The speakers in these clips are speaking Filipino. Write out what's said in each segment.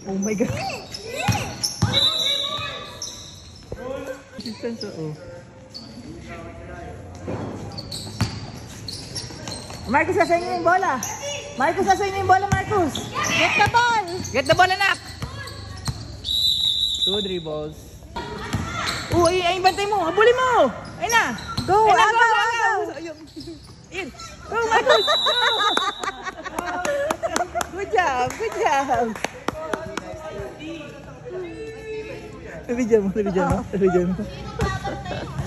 Oh my God. Assistance, oh. Marcus, nasa inyo yung bola. Marcus, nasa inyo yung bola, Marcus. Get the ball! Get the ball, anak. 2 dribbles. Oh, ay, bantay mo. Habulin mo. Ayun na. Go, ayun na, agaw, go. agaw. Ayun. Go, Marcus. Good job, good job. Nabidyan mo.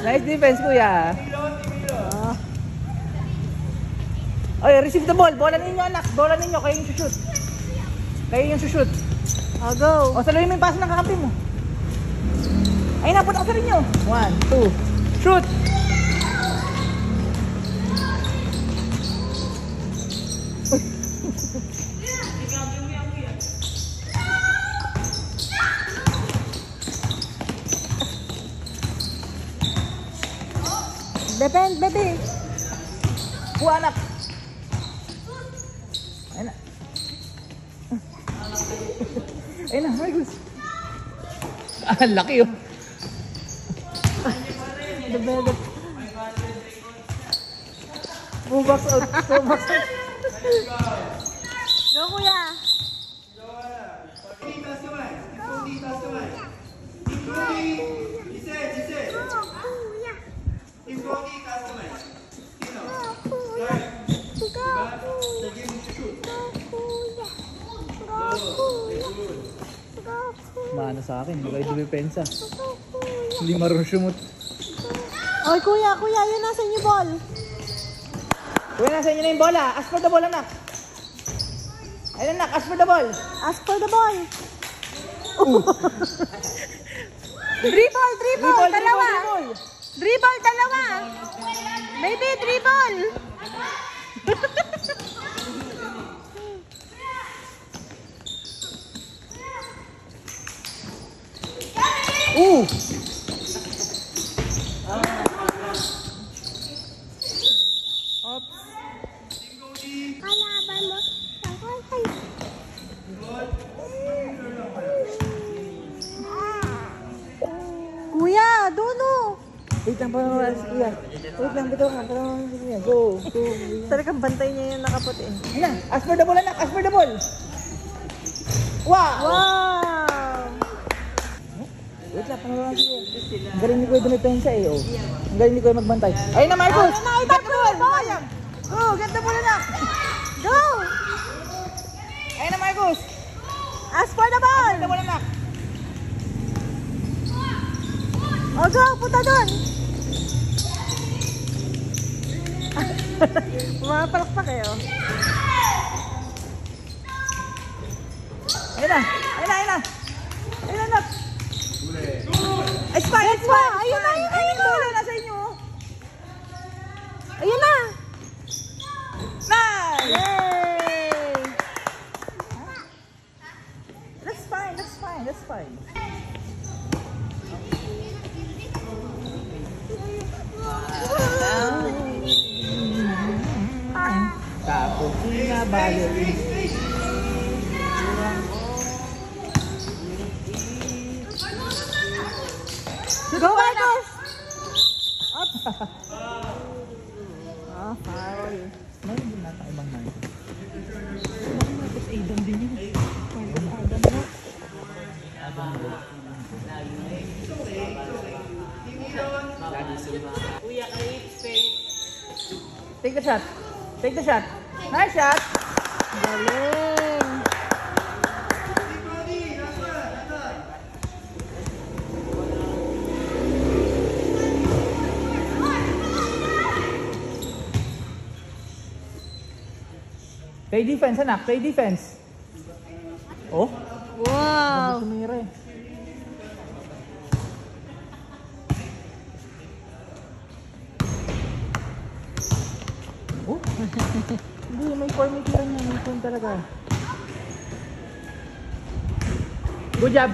Nice defense, kuya. Oy, receive the ball. Bola ninyo, anak. Bola ninyo. Kayo yung shoot. Oh, go. O, saluhin mo yung pass ng kakampi mo. Ayun na, punta ko sa rin nyo. 1, 2, shoot! Depend, baby. Kuha, anak. Ayun na. Ayun na, Marcus. Ah, laki oh. Develop. Bubox out. Go, kuya. Maano sa akin, hindi kayo dumipensa. Hindi marunong sumut. Oy, kuya, yun nasa inyo ball. Kuya, nasa inyo na yung bola. Ask for the ball, anak. Ayun, anak, ask for the ball. Ask for the ball. Dribble, dalawa. Dribble, dalawa. Baby, dribble. Oops. Kalaban mo. Kuya, dono. Wait lang, parang iya. Wait lang, bitaw ka. Parang go. Talagang bantay niya yung nakaputi. Ayun na, ask for the ball, anak. Ask for the ball. Wow! Wait lang, parang ang galing ni Kuya dumipensa eh, oh. Ang galing ni Kuya magbantay. Ayun na, Marcus! Get the ball! Sayang! Go! Get the ball, anak! Go! Ayun na, Marcus! Ask for the ball! Get the ball, anak! O, go! Punta doon! Pumapalakpak eh, oh. Ayun na! Ayun na, anak! It's fine! Ayun na! Bola nasa inyo! Ayun na! Nice! Yay! That's fine. Tapos sinabalik. Go, Marcus! Up! Foul. Meron din nata ibang Marcus. Marcus Adam din yun. Marcus Adam na. Take the shot. Nice shot. Galing! Play defense, anak. Play defense. Oh? Wow! Tumira eh. Oh? Hindi, may form niya. May form talaga. Good job.